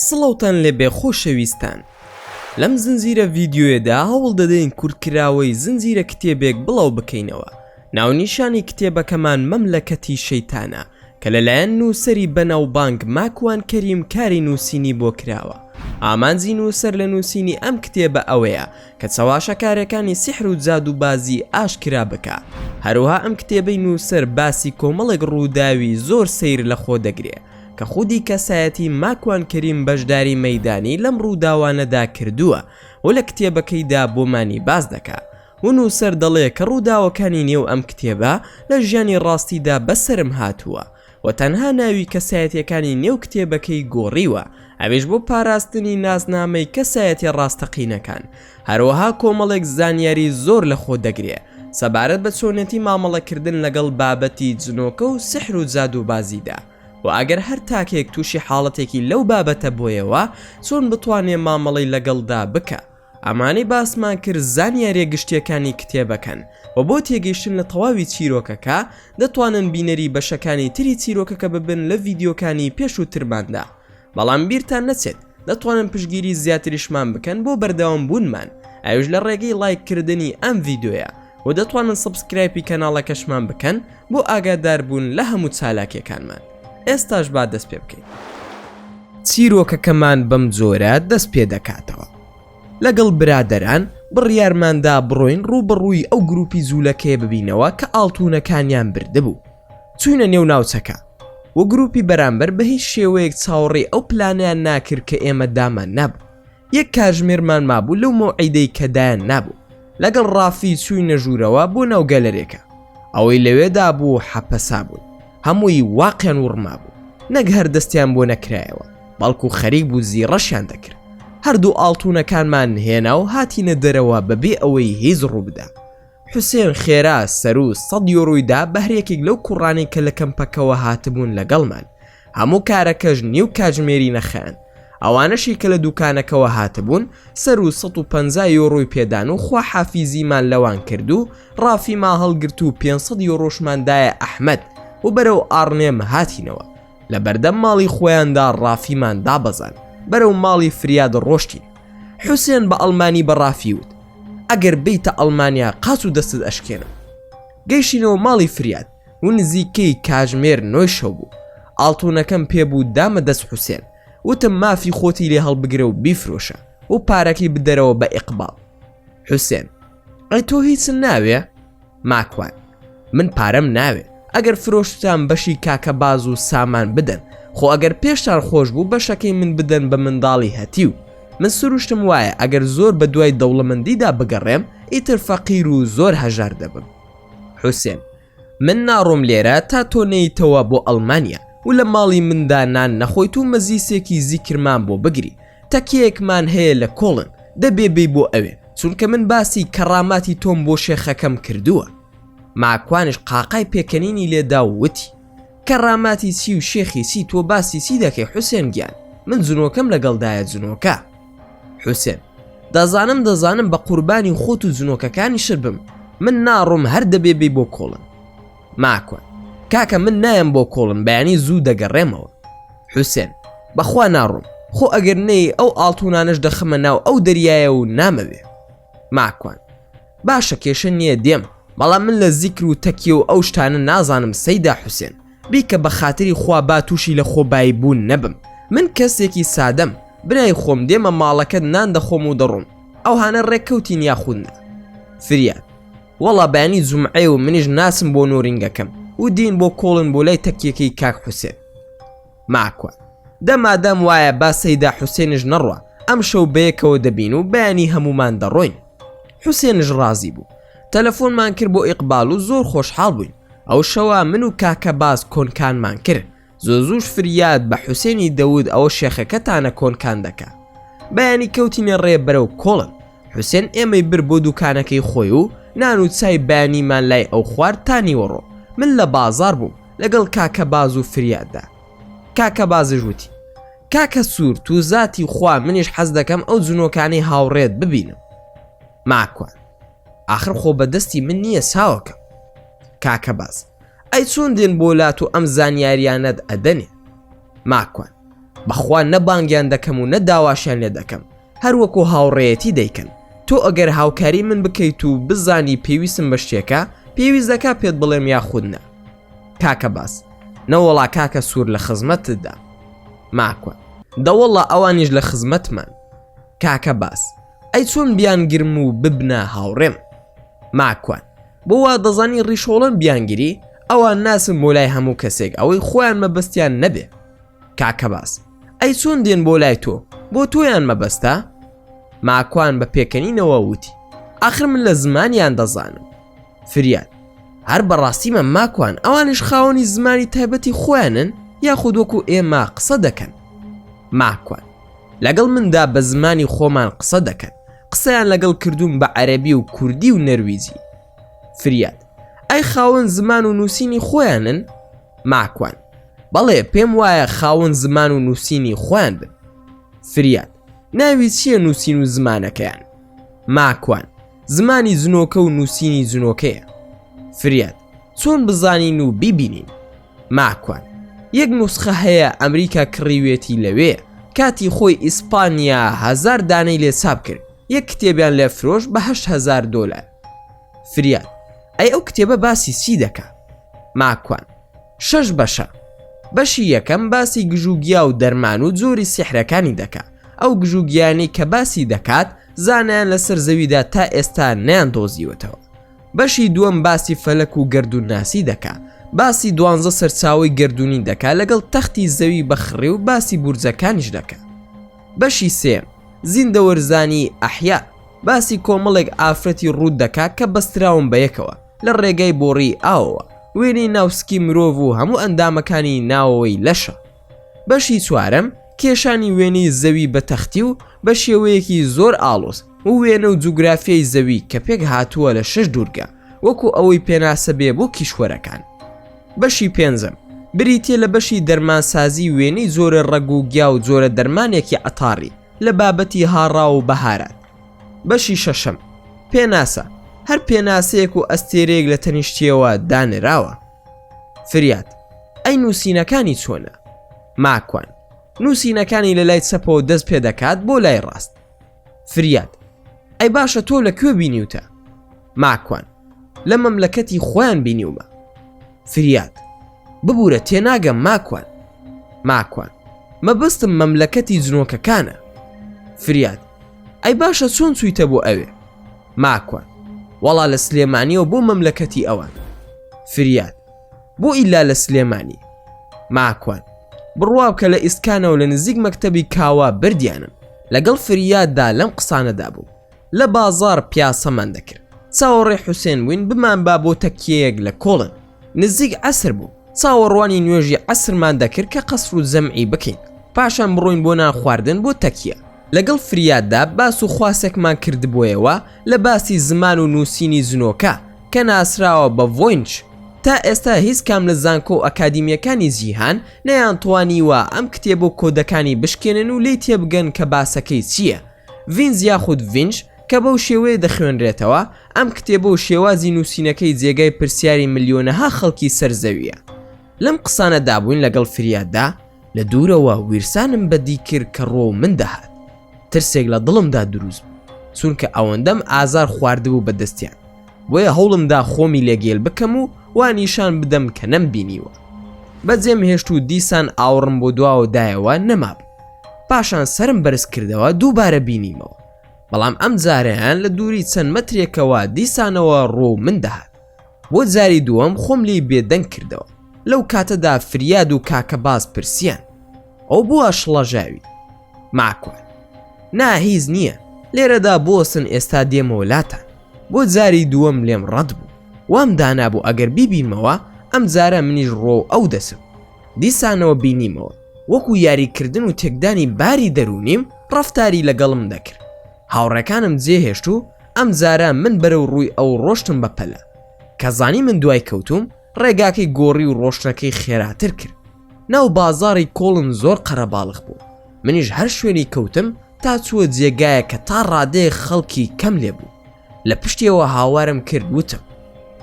سڵەوتان لێبێ خۆشەویستان. لەم زنجیرە ڤیدیۆیەدا هەوڵ دەدەین کورتکراوەی زنجیرە کتێبێک بڵاو بکەینەوە. ناونیشانی کتێبەکەمان مەملەکەتی شەیتانە کە لەلایەن نووسەری بەناوبانگ ماکوان کەریم کاری نووسینی بۆ کراوە. ئامانجی نووسەر لە نووسینی ئەم کتێبە ئەوەیە کە چاواشەکارەکانی سیحر و جادوبازی ئاشکرا بکە. هەروها ئەم کتێبەی نووسەر باسی کۆمەڵێک ڕووداوی زۆر سەیر لە خۆ دەگرێ کە خودی کەسایەتی ماکوان کەریم بەشداری مەیدانی لەم ڕووداوانەدا کردووە و لە کتێبەکەیدا بۆمانی باز دەکا. و نووسەر دەڵێ کە ڕووداوەکانی نێو ئەم کتێبە لە ژیانی ڕاستیدا بەسرم هاتووە و تەنها ناوی کەسایەتیەکانی نێو کتێبەکەی گۆڕیوە، ئەویش بۆ پاراستنی ناسنامەی کەسایەتی ڕاستەقینەکان. هەروەها کۆمەڵێک زانیاری زۆر لە خۆ دەگرێ سەبارەت بە چۆنێتی مامەڵەکردن لەگەڵ بابەتی جنۆکە و سحر و جادوبازیدا. و ئەگەر هەر تاکێک تووشی حاڵەتێکی لەو بابەتە بۆیەوە چۆن بتوانێ مامەڵەی لەگەڵدا بکە. ئەمانەی باسمان کرد زانیاریە گشتیەکانی کتێبەکەن و بۆ تێگەیشتن لە تەواوی چیرۆکەکە دەتوانن بینەری بەشەکانی تری چیرۆکەکە ببن لە ڤیدیۆکانی پێش و ترماندا. بەڵام بیرتان نەچێت دەتوانن پشگیری زیاتریشمان بکەن بۆ بەردەوام بوونمان، ئەوش لە ڕێگەی لایککردنی ئەم ڤیدیۆیە و دەتوانن سبسکرایبی کەناڵەکەشمان بکەن بۆ ئاگادار بوون لە هەموو چالاکیەکانمان. ئێستاش با دەست پێ بکەین. چیرۆکەکەمان بەم جۆرە دەست پێ دەکاتەوە. لەگەڵ برادەران بڕیارماندا بڕۆین ڕووبەڕووی ئەو گروپی جوولەکەیە ببینەوە کە ئاڵتوونەکانیان بردبوو. چوینە نێو ناوچەکە و گروپی بەرامبەر بە هیچ شێوەیەک چاوەڕێی ئەو پلانیان ناکرد کە ئێمە دامان نابوو. یەک کاژمێرمان مابوو لەو مۆعیدەی کە دایان نابوو. لەگەڵ ڕافی چوینە ژوورەوە بۆ ناو گەلەرێکە. ئەوەی لەوێدا بوو حەپەسا بوون. هەمووی واقیان وڕما بوو، نەک هەر دەستیان بۆ نەکرایەوە، بەڵکو خەریک بوو زیڕەشیان دەکرد. هەردوو ئاڵتوونەکانمان هێنا و هاتینە دەرەوە بەبێ ئەوەی هیچ ڕوو بدا. حوسێن خێرا سەر و 100 یۆڕۆیدا بەهرێکێک لەو کوڕانی کە لە کەمپەکەوە هاتبوون لەگەڵمان. هەموو کارەکەش نیو کاژمێری نەخەن. ئەوانەشی کە لە دوکانەکەەوە هاتبوون سەر و 150 یۆڕۆی پێدان و خوا حافیزیمان لەوان کرد و ڕافیما هەڵگرت و 500 یۆڕۆشماندایە ئەحمەد و بەرەو ئارنێم هاتینەوە. لە بەردەم ماڵی خۆیاندا ڕافیمان دابەزان، بەرەو ماڵی فریاد ڕۆشتین. حوسێن بە ئەڵمانی بە ڕافی وت: ئەگەر بیتە ئەڵمانیا قاچ و دەستت ئەشکێنم. گەیشتینەوە ماڵی فریاد و نزیکەی کاژمێر 9 شەو بوو. ئاڵتوونەکەم پێبوو دامە دەست حوسێن، وتم مافی خۆتی لێ هەڵبگرە و بیفرۆشە و پارەکەی بدەرەوە بە ئیقبال. حوسێن: ئەی تۆ هیچ ناوێ؟ ماکوان: من پارەم ناوێ، ئەگەر فرۆشتان بەشی کاکە باز و سامان بدەن، خۆ ئەگەر پێشتان خۆش بوو بەشەکەی من بدەن بە منداڵی هەتی و من سروشتم وایە ئەگەر زۆر بە دوای دەوڵەمەندیدا بگەڕێم ئیتر فەقیر و زۆر هەژار دەبم. حوسێن: من ناڕۆم لێرە تا تۆ نەیتەوە بۆ ئەڵمانیا و لە ماڵی مندا نان نەخۆیت و مەزیسێکی زیکرمان بۆ بگری. تەکیەکمان هەیە لە کۆڵن، دەبێ بێ بۆ ئەوێ چونکە من باسی کەڕاماتی تۆم بۆ شێخەکەم کردووە. ماکوانش قاقای پێکەنینی لێدا و وتی: کەڕاماتی چی و شێخی چی تۆ باسی چی دەکەی حوسێن گیان؟ من جنۆکەم لەگەڵدایە جنۆکە. حوسێن: دەزانم بە قوربانی خۆت و جنۆکەکانی شر بم، من ناڕۆم هەر دەبێ بێ بۆ کۆڵن. ماکوان: کاکە من نایم بۆ کۆڵن، بەیانی زوو دەگەڕێمەوە. حوسێن: بەخوا ناڕۆم، خۆ ئەگەر نەی ئەو ئاڵتوونانش دەخەمە ناو ئەو دەریایە و نامەوێ. ماکوان: باشە کێشە نییە دێم، بەڵام من لە زیکر و تەکیە و ئەو شتانە نازانم. سەیدا حوسێن، بیکە بە خاتری خوا با تووشی لە خۆبایی بوون نەبم. من کەسێکی سادەم، برای خۆم دێمە ماڵەکەت نان دەخۆم و دەڕۆم، ئەو هانە ڕێککەوتین یاخودنا. فریاد: وەڵا بەیانی جومعێ و منیش ناسم بۆ نۆرینگەکەم و دین بۆ کۆڵن بۆ لای تەکیەکەی کاک حوسێن. ماکوان: دەمادەم وایە با سەیدا حوسێنش نەڕوا، ئەم شەو بەیەکەوە دەبین و بەیانی هەمومان دەڕۆین. حوسێنش ڕازی بوو. تەلەفۆنمان کرد بۆ ئیقبال و زۆر خۆشحاڵ بووین. ئەو شەوە من و کاکە باز کۆنکانمان کرد. زۆزوش فریاد بە حوسێنی دەود ئەوە شێخەکەتانە کۆنکان دەکا. بەیانی کەوتینە ڕێ بەرەو کۆڵن. حوسێن ئێمەی بر بۆ دوکانەکەی خۆی و نان و چای بەیانیمان لای ئەو خوارد تانی وەڕۆ. من لە بازار بووم لەگەڵ کاکە باز و فریاددا. کاکە بازش وتی: کاکە سوور تو زاتی خوا منیش حەز دەکەم ئەو جنۆکانی هاوڕێت ببینم. ماکوان: ئاخر خۆ بەدەستی من نییە ساوەکەم. کاکە باز: ئەی چۆن دێن بۆ لات و ئەم زانیاریانەت ئەدەنێ؟ ماکوان: بەخوا نەبانگیان دەکەم و نەداواشیان لێ دەکەم، هەروەکو هاوڕێیەتی دەیکەن. تۆ ئەگەر هاوکاری من بکەیت و بزانی پێویستم بە شتێکە، پێویست دەکا پێت بڵێم یاخودنە. کاکە باس نەوەڵا کاکە سوور لە خزمەتتدا. ماکوە دەوەڵا ئەوانیش لە خزمەتمان. کاکە باس ئەی چۆن بیانگرم و ببنە هاوڕێم؟ ماکوان بۆ وا دەزانی ڕیشۆڵن بیانگیری ئەوان ناسم بۆ لای هەموو کەسێک ئەوەی خۆیان مەبەستیان نەبێ. کاکە باس ئەی چۆن دێن بۆ لای تۆ بۆ تۆیان مەبەستە؟ ماکوان بە پێکەنینەوە وتی ئاخر من لە زمانیان دەزانم. فریاد هەر بەڕاستیمە ماکوان ئەوانش خاوەنی زمانی تایبەتی خۆیانن یاخود وەکو ئێمە قسە دەکەن؟ ماکوان لەگەڵ مندا بە زمانی خۆمان قسە دەکەن، قسەیان لەگەڵ کردوون بە عەرەبی و کوردی و نەرویزی. فریاد ئەی خاوەن زمان و نووسینی خۆیانن؟ ماکوان بەڵێ پێم وایە خاوەن زمان و نووسینی خۆیان بن. فریاد ناوی چییە نووسین و زمانەکەیان؟ ماکوان زمانی زنۆکە و نووسینی زنۆکەیە. فریاد چۆن بزانین و بیبینین؟ ماکوان یەک نوسخە هەیە ئەمریکا کڕیوێتی لەوێ، کاتی خۆی ئیسپانیا 1000 دانەی لێ چاپ کرد، یەک کتێبیان لێ فرۆش بە 8,000 دۆلار. فریاد ئەی ئەو کتێبە باسی چی دەکا؟ ماکوان 6 بەشە. بەشی یەکەم باسی گژوگیا و دەرمان و جۆری سیحرەکانی دەکا. ئەو گژوگیانەی کە باسی دەکات زانیان لەسەر زەویدا تا ئێستا نەیان دۆزیوەتەوە. بەشی دووەم باسی فەلەک و گەردوونناسی دەکا، باسی 12 سەرچاوی گەردوونی دەکا لەگەڵ تەختی زەوی بەخڕێ و باسی بورجەکانیش دەکا. بەشی سێم زیندەوەرزانی ئەحیا، باسی کۆمەڵێک ئافرەتی ڕوود دەکا کە بەستراون بەیەکەوە لە ڕێگەی بۆڕی ئاوەوە، وێنەی ناوسکی مرۆڤ و هەموو ئەندامەکانی ناوەوەی لەشە. بەشی چوارەم کێشانی وێنەی زەوی بە تەختی و بە شێوەیەکی زۆر ئاڵۆز و وێنە و جوگرافیای زەوی کە پێک هاتووە لە 6 دوورگە وەکو ئەوەی پێناسە بێ بۆ کیشوەرەکان. بەشی پێنجەم بریتێ لە بەشی دەرمانسازی وێنەی جۆرە ڕەگ و گیا و جۆرە دەرمانێکی ئەتاری لە بابەتی هاڕا و بەهارات. بەشی شەشەم پێناسە، هەر پێناسەیەک و ئەستێرەیەک لە تەنیشتیەوە دانراوە. فریاد ئەی نووسینەکانی چۆنە؟ ماکوان نووسینەکانی لە لای چەپەوە دەست پێ دەکات بۆ لای ڕاست. فریاد ئەی باشە تۆ لەکوێ بینیوتە؟ ماکوان لە مەملەکەتی خۆیان بینیومە. فریاد ببوورە تێناگەم ماکوان. ماکوان مەبەستم مەملەکەتی جنۆکەکانە. فریاد ئەی باشە چۆن چوویتە بۆ ئەوێ؟ ماکوان وەڵا لە سلێمانیەوە بۆ مەملەکەتی ئەوان. فریاد بۆ ئیلا لە سلێمانی؟ ماکوان بڕوا بکە لە ئیسکانەوە لە نزیک مەکتەبی کاوا بردیانم. لەگەڵ فریاددا لەم قسانەدا بوو. لە بازار پیاسەمان دەکرد، چاوەڕێ حوسێن بووین بمان با بۆ تەکیەیەک لە کۆڵن. نزیک عەسر بوو، چاوەڕوانی نوێژی عەسرمان دەکرد کە قەسر و جەمعی بکەین، پاشان بڕۆین بۆ نان خواردن بۆ تەکیە. لەگەڵ فریاددا باس و خواسێکمان کردبوویەوە لە باسی زمان و نووسینی زنۆکە کە ناسراوە بە ڤۆینچ. تا ئێستا هیچ کام لە زانکۆ و ئەکادیمیەکانی جیهان نەیانتوانیوە ئەم کتێبە و کۆدەکانی بشکێنن و لێی تێبگەن کە باسەکەی چییە. ڤینز یاخود ڤینچ کە بەو شێوەیە دەخوێنرێتەوە، ئەم کتێبە و شێوازی نووسینەکەی جێگای پرسیاری ملیۆنەها خەڵکی سەرزەویە. لەم قسانەدا بووین لەگەڵ فریاددا لە دوورەوە ویرسانم بەدی کرد کە ڕۆ من دەهات. ترسێک لە دڵمدا دروست بوو، چونکە ئەوەندەم ئازار خواردبوو بەدەستیان، بۆیە هەوڵمدا خۆمی لێگێل بکەم و وانیشان بدەم کە نەمبینیوە. بەجێم هێشت و دیسان ئاوڕم بۆ دواوە دایەوە نەمابوو. پاشان سرم بەرز کردەوە دووبارە بینیمەوە، بەڵام ئەم جارەیان لە دووری چەند مەترێکەوە دیسانەوە ڕۆ من دەهات. بۆ جاری دووەم خۆم لێی بێدەنگ کردەوە. لەو کاتەدا فریاد و کاکە باز پرسیان ئەو بووە شڵەژاوی؟ ماکوان نا هیچ نییە، لێرەدا بۆسن ئێستا دێمەوە لاتان. بۆ جاری دووەم لێم ڕەت بوو، وام دانابوو ئەگەر بیبینمەوە ئەم جارە منیش ڕۆ ئەو دەسم. دیسانەوە بینیمەوە، وەکو یاریکردن و تێکدانی باری دەرونیم ڕەفتاری لەگەڵم دەکرد. هاوڕێکانم جێهێشت و ئەم جارە من بەرەو ڕووی ئەو ڕۆشتم بە پەلە. کە زانی من دوای کەوتوم، ڕێگاکەی گۆڕی و ڕۆشنەکەی خێراتر کرد. ناو بازاری کۆڵن زۆر قەرەباڵغ بوو. منیش هەر شوێنی کەوتم تا چووە جێگایە کە تا ڕادەیە خەڵکی کەم لێ بوو. لە پشتیەوە هاوارم کرد وتم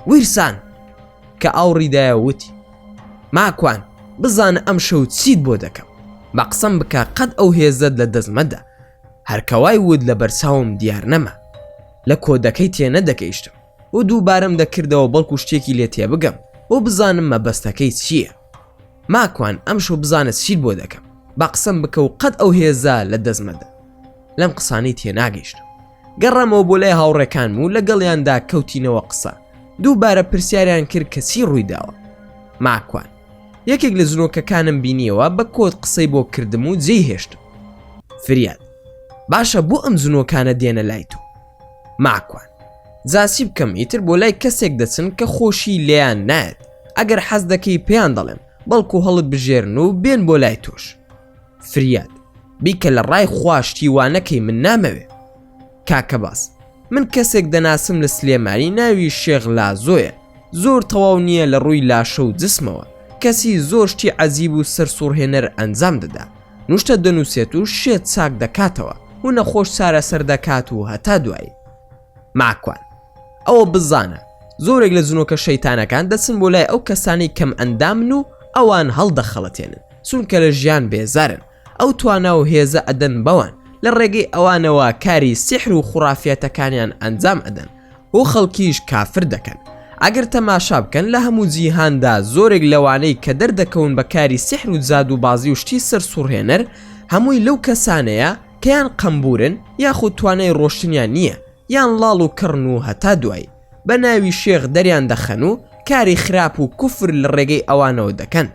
ویرسان، کە ئاوڕیدایە وتی ماکوان بزانە ئەم شەو چیت بۆ دەکەم. بە قسەم بکە قەت ئەو هێزت لە دەستمەدا، هەرکەوای ود لە بەرچاوم دیار نەما، لە کۆدەکەی تێنەدەگەیشتم و دووبارەم دەکردەوە بەڵکو شتێکی لێ تێبگەم و بزانم مەبەستەکەی چییە. ماکوان ئەمشۆ بزانت چیت بۆ دەکەم، بە قسەم بکە و قەت ئەو هێزە لە دەستمەدا. لەم قسانەی تێناگەیشتم، گەڕامەوە بۆ لای هاوڕێکانم و لەگەڵیاندا کەوتینەوە قسە. دووبارە پرسیاریان کرد کە چی ڕوویداوە. ماکوان یەکێک لە زنۆکەکانم بینیەوە بە کۆت قسەی بۆ کردم و جێی هێشتم. فریاد باشە بۆ ئەم زنۆکانە دێنە لای تۆ. ماکوان جاسی بکەم ئیتر بۆ لای کەسێک دەچن کە خۆشی لێیان نایەت، ئەگەر حەز دەکەی پێیان دەڵێم بەڵکو هەڵت بژێرن و بێن بۆ لای تۆش. فریاد بیکە لە ڕای خواشتی وانەکەی من نامەوێ. کاکە باس من کەسێک دەناسم لە سلێمانی ناوی شێخ لازۆیە، زۆر تەواو نییە لە ڕووی لاشە و جسمەوە، کەسی زۆر شتی عەجیب و سەرسوڕهێنەر ئەنجام دەدا، نوشتە دەنووسێت و شێت چاک دەکاتەوە و نەخۆش چارە سەر دەکات و هەتا دوایی. ماکوان ئەوە بزانە زۆرێک لە زنۆکە شەیتانەکان دەچن بۆ لای ئەو کەسانی کەم ئەندامن و ئەوان هەڵدەخەڵەتێنن، چونکە لە ژیان بێزارن، ئەو توانا و هێزە ئەدەن بەوان، لە ڕێگەی ئەوانەوە کاری سیحر و خوڕافیەتەکانیان ئەنجام ئەدەن و خەڵکیش کافر دەکەن. ئەگەر تەماشا بکەن لە هەموو جیهاندا زۆرێک لەوانەی کە دەردەکەون بە کاری سیحر و جاد و بازی و شتی سەرسوڕهێنەر هەمووی لەو کەسانەیە کە یان قەمبورن یاخود توانای ڕۆشتنیان نییە، یان لاڵ و کڕن و هەتا دوایی بە ناوی شێخ دەریان دەخەن و کاری خراپ و کوفر لە ڕێگەی ئەوانەوە دەکەن.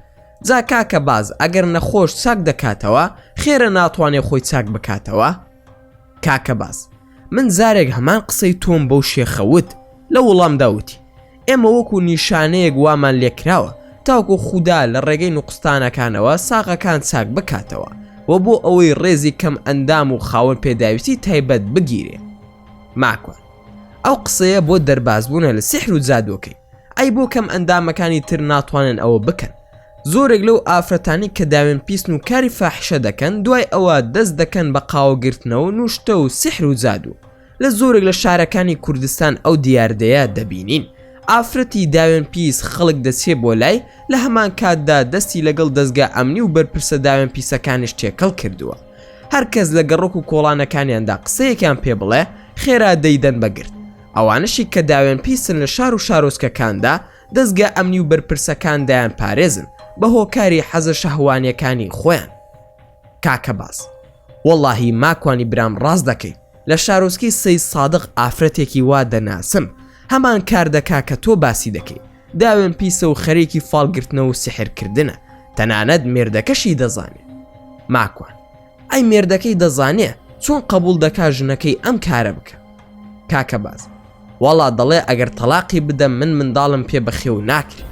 جا کاکە باز ئەگەر نەخۆش چاک دەکاتەوە خێرە ناتوانێت خۆی چاک بکاتەوە. کاکە باز من جارێک هەمان قسەی تۆم بەو شێخەوت لە وەڵامدا وتی ئێمە وەکو نیشانەیەک وامان لێکراوە تاوکو خودا لە ڕێگەی نوقستانەکانەوە ساغەکان چاک بکاتەوە و بۆ ئەوەی ڕێزی کەم ئەندام و خاوەن پێداویستی تایبەت بگیرێ. ماکوان ئەو قسەیە بۆ دەربازبوونە لە سیحر و جادوەکەی، ئەی بۆ کەم ئەندامەکانی تر ناتوانن ئەوە بکەن. زۆرێک لەو ئافرەتانی کە داوێن پیسن و کاری فاحشە دەکەن دوای ئەوە دەست دەکەن بە قاوەگرتنەوە نوشتە و سیحر و جادو. لە زۆرێک لە شارەکانی کوردستان ئەو دیاردەیە دەبینین ئافرەتی داوێن پیس خەڵک دەچێ بۆ لای، لە هەمان کاتدا دەستی لەگەڵ دەستگا ئەمنی و بەرپرسە داوێن پیسەکانش تێکەڵ کردووە. هەرکەس لە گەڕۆک و کۆڵانەکانیاندا قسەیەکیان پێ بڵێ خێرا دەیدەن بەگرت. ئەوانشی کە داوێن پیسن لە شار و شارۆچکەکاندا دەستگا ئەمنی و بەرپرسەکان دایان پارێزن بە هۆکاری حەزە شەهوانیەکانی خۆیان. کاکە باس وەڵڵاهی ماکوانی برام ڕاست دەکەی، لە شارۆچکەی سەید سادق ئافرەتێکی وا دەناسم هەمان کار دەکا کە تۆ باسی دەکەی، داوێن پیسە و خەریکی فاڵگرتنە و سحرکردنە، تەنانەت مێردەکەشی دەزانێت. ماکوان ئەی مێردەکەی دەزانێ چۆن قبول دەکا ژنەکەی ئەم کارە بکە. کاکە باز وەڵا دەڵێ ئەگەر تەلاقی بدەم من منداڵم پێ بەخێ و ناکرێ.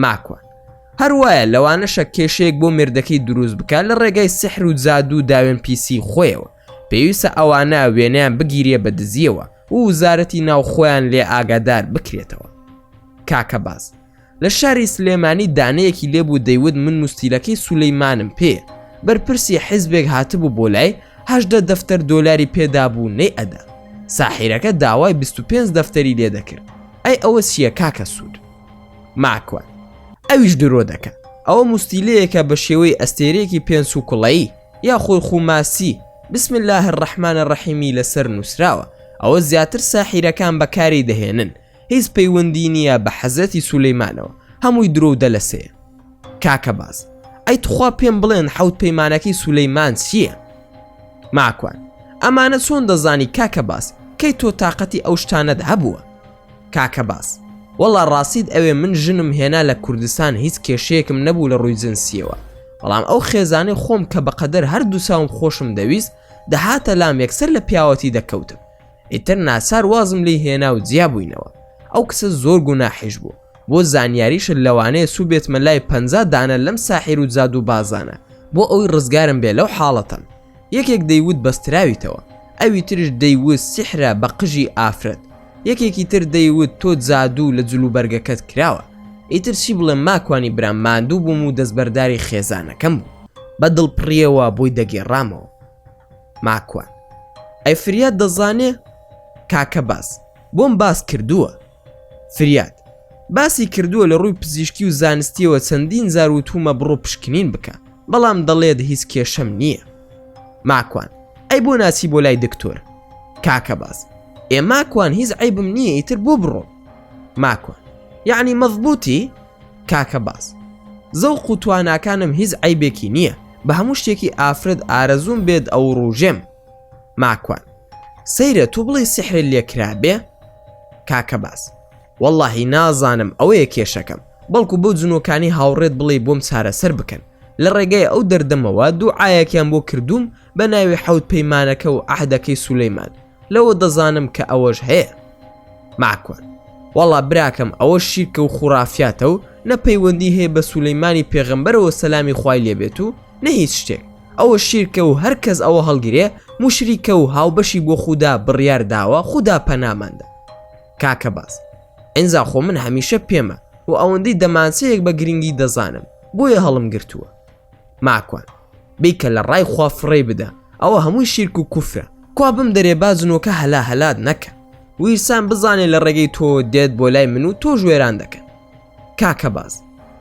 ماکوان هەروایە لەوانەشە کێشەیەک بۆ مێردەکەی دروست بکە لە ڕێگای سحر و جادو و داوێن پیسی خۆیەوە، پێویستە ئەوانە وێنەیان بگیرێ بە دزیەوە و وزارەتی ناو خۆیان لێ ئاگادار بکرێتەوە. کاکە باز لە شاری سلێمانی دانەیەکی لێبوو دەیوت من موستیلەکەی سولەیمانم پێ، بەرپرسی حیزبێک هاتبوو بۆ لای 18 دەفتەر دۆلاری پێدابوو نەی ئەدا. ساحیرەکە داوای 25 دەفتەری لێ دەکرد. ئەی ئەوە چییە کاکە سوود؟ ماکوان ئەویش درۆ دەکە، ئەوە موستیلەیەکە بە شێوەی ئەستێرەیەکی پێنج و کوڵایی یاخۆی خوماسی بسم الله الرحمن الرحیمی لەسەر نووسراوە. ئەوە زیاتر ساحیرەکان بەکاری دەهێنن، هیچ پەیوەندی نییە بە حەزەتی سولەیمانەوە، هەمووی درۆ دەلەسەیە. کاکە باز ئەی تخوا پێم بڵێن حەوت پەیمانەکەی سولەیمان چییە؟ ماکوان ئەمانە چۆن دەزانی کاکە باس کەی تۆ تااقەتی ئەو شتانەت هەبووە؟ کاکە باس وەڵا ڕاستید ئەوێ من ژنم هێنا لە کوردستان هیچ کێشەیەکم نەبوو لە ڕووی جنسیەوە، بەڵام ئەو خێزانەی خۆم کە بەقەدەر هەردوو ساوم خۆشم دەویست دەهاتە لام یەکسەر لە پیاوەتی دەکەوتم، ئیتر ناسار وازم لی هێنا و جیا بووینەوە. ئەو کەسە زۆر گوناحیش بوو، بۆ زانیاریشت لەوانەیە سوبێتمە لای 50 دانە لەم ساحیر و جاد و بازانە بۆ ئەوی ڕزگارم بێ لەو حاڵەتەن. یەکێک دەیوت بەستراویتەوە، ئەوی ترش دەیوت سیحرە بە قژی ئافرەت، یەکێکی تر دەیوت تۆ جادوو لە جلوبەرگەکەت کراوە. ئیتر چی بڵێم ماکوانی برام ماندوو بووم و دەستبەرداری خێزانەکەم بوو، بە دڵپڕیەوە بۆی دەگێڕامەوە. ماکوان ئەی فریاد دەزانێ؟ کاکە باس بۆم باس کردووە. فریاد باسی کردووە لە ڕووی پزیشکی و زانستیەوە چەندین زار وتومە بڕۆ پشکنین بکە، بەڵام دەڵێت هیچ کێشەم نییە. ماکوان ئەی بۆ ناچی بۆ لای دکتۆر؟ کاکە باز ماکوان هیچ عیبم نییە ئیتر بۆ بڕۆ. ماکوان یعنی مەضبوطی؟ کاکە باز زەوق و تواناکانم هیچ عیبێکی نییە، بە هەموو شتێکی ئافرەت ئارەزوم بێت ئەو ڕۆژێم. ماکوان سەیرە تۆ بڵێ سحرت لێکرابێ؟ کاکە باز وەڵڵاهی نازانم ئەوەیە کێشەکەم، بەڵکو بۆ جنۆکانی هاوڕێت بڵێ بۆم چارەسەر بکەن. لە ڕێگەی ئەو دەردەمەوە دوعایەکیان بۆ کردوم بە ناوی حەوت پەیمانەکە و ئەحدەکەی سولەیمان، لەوە دەزانم کە ئەوەش هەیە. ماکوان وەڵا براکەم ئەوە شیرکە و خوڕافیاتە و نەپەیوەندی هەیە بە سولەیمانی پێغەمبەرەوە سەلامی خوای لێبێت و نە هیچ شتێک. ئەوە شیرکە و هەرکەس ئەوە هەڵگیرێ موشریکە و هاوبەشی بۆ خودا بڕیار داوە خودا پەناماندا. کاکە باز ئینجا خۆ من هەمیشە پێمە و ئەوەندەی دەمانچەیەک بە گرنگی دەزانم، بۆیە هەڵم گرتووە. ماکوان بیکە لە ڕای خوا فڕێ بدە، ئەوە هەمووی شیرک و کوفرە، کوا بم دەرێ بازنۆکە هەلا هەلات نەکە، ویرسان بزانێ لە ڕێگەی تۆ دێت بۆ لای من و تۆ ژوێران دەکەن. کاکە باز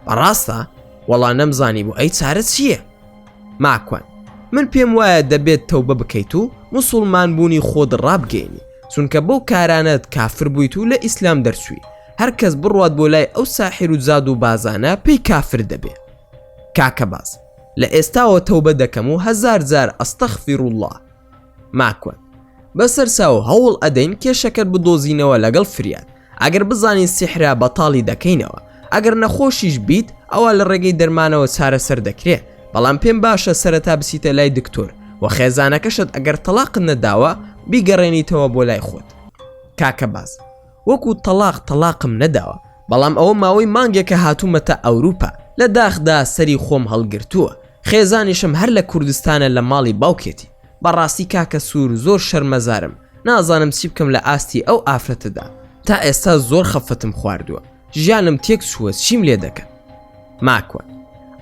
بەڕاستە؟ وەڵا نەمزانی بۆ ئەی چارە چییە؟ ماکوان من پێم وایە دەبێت تەوبە بکەیت و موسڵمان بوونی خۆت ڕابگەینی، چونکە بەو کارانت کافر بوویت و لە ئیسلام دەرچووی، هەرکەس بڕوات بۆ لای ئەو ساحیر و زاد و بازانە پێی کافر دەبێ. کاکە باز لە ئێستاوە تەوبە دەکەم و هەزار جار ئەستەغفیڕوڵڵاه. ماکوان بەسەر ساو هەوڵ ئەدەین کێشەکەت بدۆزینەوە لەگەڵ فریاد، ئەگەر بزانین سیحرا بەتاڵی دەکەینەوە، ئەگەر نەخۆشیش بیت ئەوە لە ڕێگەی دەرمانەوە چارەسەر دەکرێت، بەڵام پێم باشە سەرەتا بسیتە لای دکتۆر و خێزانەکەشت ئەگەر تەلاقت نەداوە بیگەڕێنیتەوە بۆ لای خۆت. کاکە باز وەکو تەلاقم نەداوە، بەڵام ئەوە ماوەی مانگێکە هاتوومەتە ئەوروپا، لە داخدا سەری خۆم هەڵگرتووە، خێزانیشم هەر لە کوردستانە لە ماڵی باوکێتی. بەڕاستی کاکە سوور زۆر شەرمەزارم، نازانم چی بکەم لە ئاستی ئەو ئافرەتەدا، تا ئێستا زۆر خەفتم خواردووە، ژیانم تێک چووە، چیم لێ دەکەن؟ ماکوان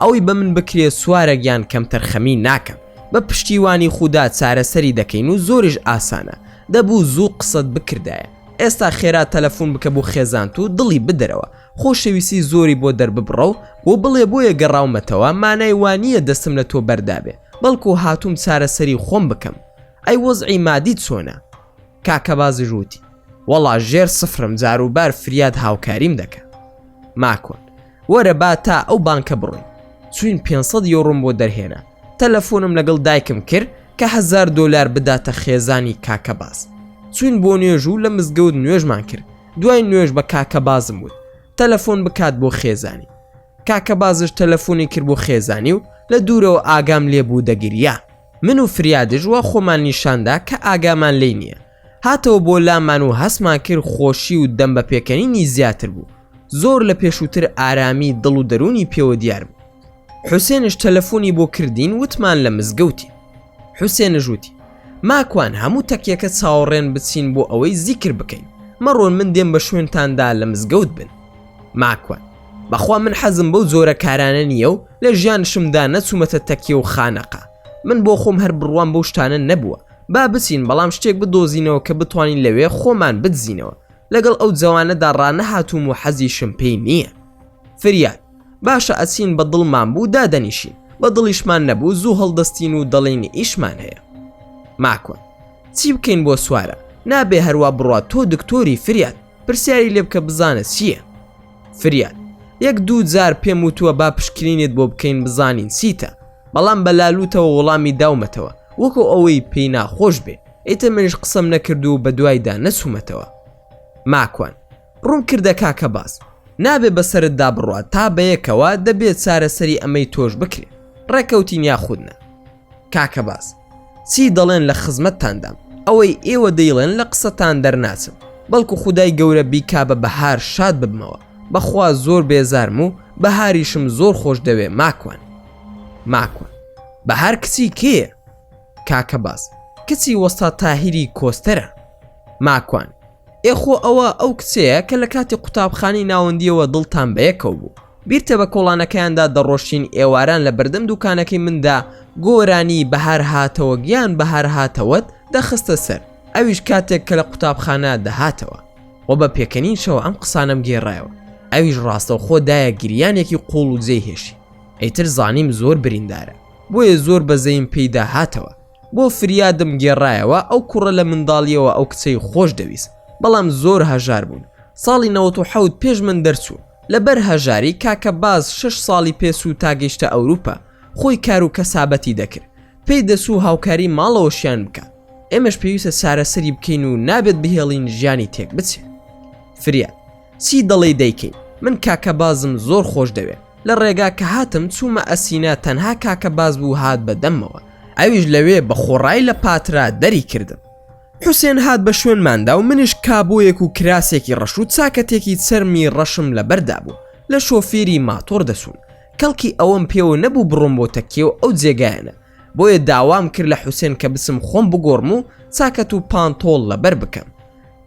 ئەوی بە من بکرێ سوارەگیان کەم تەرخەمی ناکەم، بە پشتیوانی خودا چارەسەری دەکەین و زۆریش ئاسانە، دەبوو زوو قسەت بکردایە. ئێستا خێرا تەلەفۆن بکە بۆ خێزانت و دڵی بدەرەوە، خۆشەویستی زۆری بۆ دەرببڕە و بۆ بڵێ بۆیە گەڕاومەتەوە، مانای وانییە دەستم لە تۆ بەردابێ، بەڵکو هاتووم چارەسەری خۆم بکەم. ئەی وەزعی مادی چۆنە؟ کاکە بازی ژووتی وەڵا ژێر سفرم، جاروبار فریاد هاوکاریم دەکە. ماکۆن وەرە با تا ئەو بانکە بڕۆین. چوین 500 یۆڕۆم بۆ دەرهێنا، تەلەفۆنم لەگەڵ دایکم کرد کە $1000 بداتە خێزانی کاکە باز. چوین بۆ نوێژ و لە مزگەوت نوێژمان کرد، دوای نوێژ بە کاکە بازم وت تەلەفۆن بکات بۆ خێزانی. کاکە بازش تەلەفۆنی کرد بۆ خێزانی و لە دوورەوە ئاگام لێبوو دەگریا. من و فریادش وا خۆمان نیشاندا کە ئاگامان لێ نییە، هاتەوە بۆ لامان و هەسمان کرد خۆشی و دەم بە پێکەنینی زیاتر بوو، زۆر لە پێشووتر ئارامی دڵ و دەرونی پێوە دیار بوو. حوسێنش تەلەفۆنی بۆ کردین وتمان لە مزگەوتی. حوسێنش وتی ماکوان هەموو تەکیەکە چاوەڕێن بچین بۆ ئەوەی زیکر بکەین، مەڕۆن من دێم بە شوێنتاندا لە مزگەوت بن. ماکوان بەخوا من حەزم بەو جۆرە کارانە نییە و لە ژیانشمدا نەچوومەتە تەکیە و خانەقا، من بۆ خۆم هەر بڕوان بەو شتانە نەبووە، با بچین بەڵام شتێک بدۆزینەوە کە بتوانین لەوێ خۆمان بدزینەوە، لەگەڵ ئەو جوانەدا ڕانەهاتووم و حەزیشم پێی نییە. فریاد باشە ئەچین بە دڵمان بوو دادەنیشین، بە دڵیشمان نەبوو زوو هەڵدەستین و دەڵێنی ئیشمان هەیە. ماکوان چی بکەین بۆ سوارە؟ نابێ هەروە بڕات تۆ دکتۆری فریاد، پرسیاری لێ بکە بزانە چییە. فریاد 1-2 جار پێم وتووە با پشکرینت بۆ بکەین بزانین چیتە، بەڵام بەلالوتەوە وەڵامی داومەتەوە وەکو ئەوەی پێی ناخۆش بێ، ئیتر منیش قسەم نەکرد و بە دوایدا نەچوومەتەوە. ماکوان ڕوون کردە کاکە باز نابێ بەسەرتدا بڕات تا بەیەکەوە دەبێت چارەسەری ئەمەی تۆش بکرێت، ڕێکەوتین یاخودنە. کاکە باز چی دەڵێن لە خزمەتتاندام، ئەوەی ئێوە دەیڵێن لە قسەتان دەرناچم، بەڵکو خودای گەورە بیکا بە بەهار شاد ببمەوە، بەخوا زۆر بێزارم و بەهاریشم زۆر خۆش دەوێ. ماکوان بەهار کچی کێیە؟ کاکە باز کچی وەستا تاهیری کۆستەرە. ماکوان ئێخۆ ئەوە ئەو کچەیە کە لە کاتی قوتابخانی ناوەندیەوە دڵتان بەیەکەوە بوو، بیرتە بە کۆڵانەکەیاندا دەڕۆشتین ئێواران لە بەردەم دوکانەکەی مندا گۆرانی بەهار هاتەوە گیان بەهار هاتەوەت دەخستە سەر، ئەویش کاتێک کە لە قوتابخانە دەهاتەوە و بە پێکەنین شەوە ئەم قسانم گێڕایەوە، ئەویش ڕاستەوخۆ دایە گریانێکی قوڵ و جێی هێشی. ئەیتر زانیم زۆر بریندارە، بۆیە زۆر بەزەیم پێیدا هاتەوە، بۆ فریادم گێڕایەوە ئەو کوڕە لە منداڵیەوە ئەو کچەی خۆش دەویست، بەڵام زۆر هەژار بوون. ساڵی 97 پێش من دەرچوو، لەبەر هەژاری کاکە باز 6 ساڵی پێسوو تا گەیشتە ئەوروپا خۆی کار و کەسابەتی دەکرد، پێی دەسوو هاوکاری ماڵەوەشیان بکات. ئێمەش پێویستە چارەسەری بکەین و نابێت بهێڵین ژیانی تێک بچێت. فرياد چی دەڵێ دەیکەین؟ من کاکە بازم زۆر خۆش دەوێت. لە ڕێگا کە هاتم چوومە ئەسینە تەنها کاکە باز بوو هات بەدەمەوە، ئەویش لەوێ بە خۆڕایی لە پاترا دەری کردم. حوسێن هات بە شوێنماندا و منش کابۆیەک و کراسێکی ڕەش و چاکەتێکی چەرمی ڕەشم لەبەردا بوو، لە شۆفێری ماتۆر دەسوون. کەڵکی ئەوەم پێوە نەبوو بڕۆم بۆ تەکیە و ئەو جێگایەنە، بۆیە داوام کرد لە حوسێن کە بچم خۆم بگۆڕم و چاکەت و پانتۆڵ لەبەر بکەم.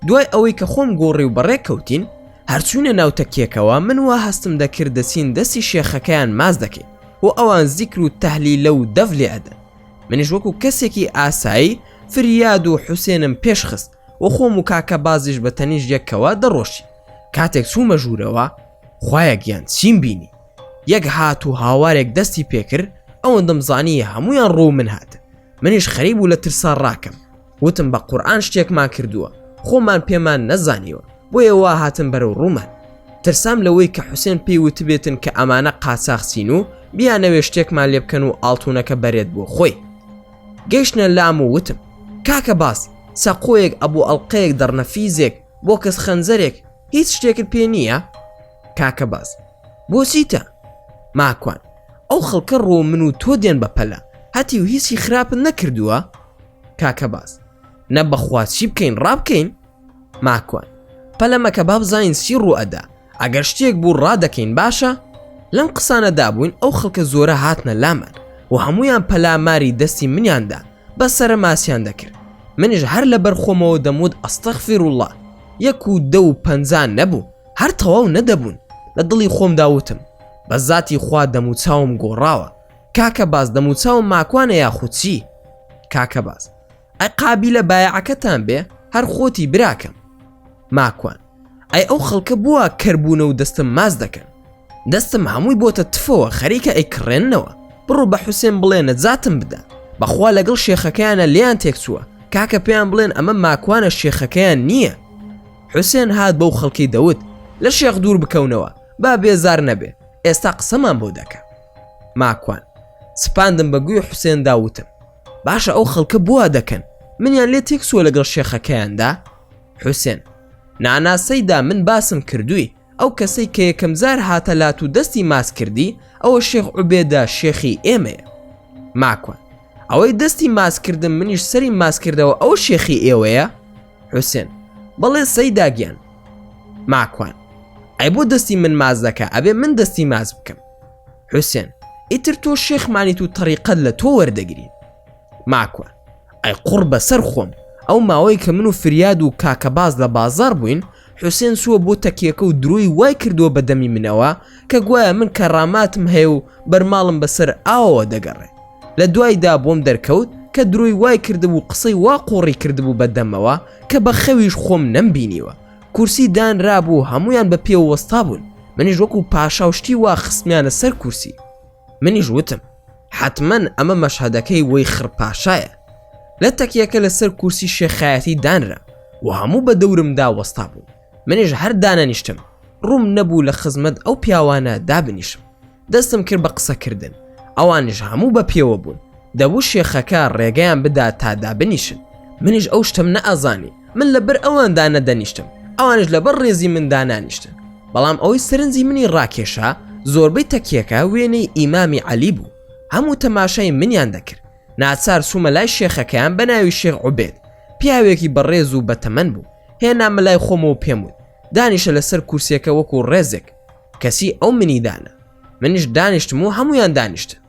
دوای ئەوەی کە خۆم گۆڕی و بەڕێ کەوتین، هەرچوونە ناو تەکیەکەوە من وا هەستم دەکرد دەچین دەستی شێخەکەیان ماز دەکەین و ئەوان زیکر و تەحلیلە و دەف لێ ئەدەن. منیش وەکو کەسێکی ئاسایی فریاد و حوسێنم پێش خست و خۆم و کاکە بازیش بە تەنیش یەکەوە دەڕۆشی. کاتێک چوومە ژوورەوە، خوایە گیان چیم بینی؟ یەک هات و هاوارێک دەستی پێکرد، ئەوەندەم زانی هەمویان ڕوو من هاتن. منیش خەریب و لە ترسا ڕاکەم، وتم بە قورئان شتێکمان کردووە، خۆمان پێمان نەزانیوە، بۆیە وا هاتن بەرەو ڕوومان. ترسام لەوەی کە حوسێن پێی وتبێتن کە ئەمانە قاچاقچین و بیانەوێ شتێکمان لێ بکەن و ئاڵتوونەکە بەرێت بۆ خۆی. گەیشتنە لام و وتم کاکە باس، سەقۆیەک ئەبوو ئەڵقەیەک دەڕنەفیزێک بۆ کەس خەنجەرێک هیچ شتێکت پێ نییە؟ کاکە باس بۆ چیتە؟ ماکوان ئەو خەڵکە ڕۆ من و تۆ دێن بە پەلە، هەتی و هیچی خراپت نەکردووە؟ کاکە باس نە بەخوا چی بکەین ڕابکەین؟ ماکوان پەلەمەکە با بزانین چی ڕوو ئەدا، ئەگەر شتێک بوو ڕادەکەین باشە؟ لەم قسانەدا بووین ئەو خەڵکە زۆرە هاتنە لامان و هەمویان پەلاماری دەستی منیاندا بەسرە ماسیان دەکرد. منیش هەر لەبەر خۆمەوە دەموت ئەستەغفیرولڵا، 1 و 2 و 50 نەبوو، هەر تەواو نەدەبوون. لە دڵی خۆم داوتم بە زاتی خوا دەموچاوم گۆڕاوە. کاکە باز دەموچاوم ماکوانە یاخود چی؟ کاکە باز ئەی قابیلە بایعەکەتان بێ، هەر خۆتی براکەم. ماکوان ئەی ئەو خەڵکە بووە کەربوونە و دەستم ماز دەکەن، دەستم هەمووی بۆتە تفەوە خەریکە ئەیکڕێننەوە. بڕۆ بە حوسێن بڵێنە جاتم بدە، بەخوا لەگەڵ شێخەکەیانە لیان تێکچووە، کاکە پێیان بڵێن ئەمە ماکوانە شێخەکەیان نییە. حوسێن هات بەو خەڵکی دەوت لە شێخ دوور بکەونەوە، با بێزار نەبێ، ئێستا قسەمان بۆ دەکە. ماکوان سپاندم بەگوێ حوسێن داوتم باشە ئەو خەڵکە بووە دەکەن، منیان لێ تێکچووە لەگەڵ شێخەکەیاندا؟ حوسێن ناناسەیدا من باسم کردووی، ئەو کەسەی کە یەکەم زار هاتەلات و دەستی ماس کردی ئەوە شێخ عوبێدە شێخی ئێمەیە. ماکوان ئەوەی دەستی ماسکردم منیش سەری ماسکردەوە ئەو شێخی ئێوەیە؟ حوسێن بەڵێ سەیداگیان. ماکوان ئەی بۆ دەستی من ماز دەکە، ئەبێ من دەستی ماز بکەم. حوسێن ئیتر تۆ شێخمانیت و تەریقەت لە تۆ وەردەگرین. ماکوان ئەی قوڕ بەسەر خۆم، ئەو ماوەی کە من و فریاد و کاکە باز لە بازار بووین، حوسێن سووە بۆ تەکیەکە و دروی وای کردووە بەدەمی منەوە کە گوایە من کەڕاماتم هەیە و بەرماڵم بەسەر ئاوەوە دەگەڕێ. لە دوایدا بۆم دەرکەوت کە دروی وای کردبوو قسەی وا قۆڕی کردبوو بەدەمەوە کە بە خەویش خۆم نەمبینیوە. کورسی دانرابوو، هەمویان بە پێوە وەستا بوون. منیش وەکو پاشا شتی وا خستمیانە سەر کورسی. منیش وتم حتمەن ئەمە مەشهەدەکەی وەی خڕپاشایە. لە تەکیەکە لەسەر کورسی شێخایەتی دانرا و هەموو بە دەورمدا وەستا بوون. منیش هەر دانەنیشتم، ڕووم نەبوو لە خزمەت ئەو پیاوانە دابنیشم. دەستم کرد بە قسەکردن، ئەوانش هەموو بە پێوە بوون، دەبوو شێخەکە ڕێگەیان بدا تا دابنیشن. منیش ئەو شتم نەئەزانی، من لەبەر ئەواندا نەدەنیشتم، ئەوانش لەبەر ڕێزی من دانانیشتن. بەڵام ئەوەی سەرنجی منی ڕاکێشا زۆربەی تەکیەکە وێنەی ئیمامی عەلی بوو، هەموو تەماشای منیان دەکرد. ناچار سوومە لای شێخەکەیان بە ناوی شێخ عوبێد، پیاوێکی بەڕێز و بەتەمەن بوو. هێنامە لای خۆمەوە پێم وت دانیشە لەسەر کورسیەکە وەکو ڕێزێک، کەسی ئەو منی دانا. منیش دانیشتم و هەمویان دانیشتن.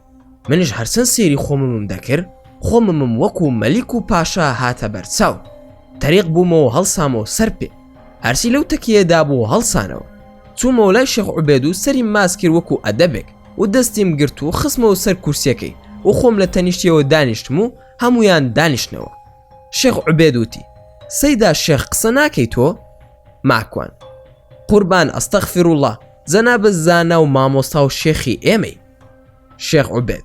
منیش هەرچەند سێری خۆمم دەکرد، خۆمم وەکو مەلیک و پاشا هاتە بەرچاو. تەریق بوومەوە هەڵسامەوە سەر پێ، هەرسی لەو تەکیەدا بوو هەڵسانەوە. چوومەوە لای شێخ عوبێد و سەری ماس کرد وەکو ئەدەبێک و دەستیم گرت و خستمەوە سەر کورسیەکەی و خۆم لە تەنیشتیەوە دانیشتم و هەمویان دانیشتنەوە. شێخ عوبێد وتی سەیدا شێخ قسە ناکەی تۆ؟ ماکوان قوربان ئەستەغفیرولڵا، جەنابەت زانا و مامۆستا و شێخی ئێمەی. شێخ عوبێد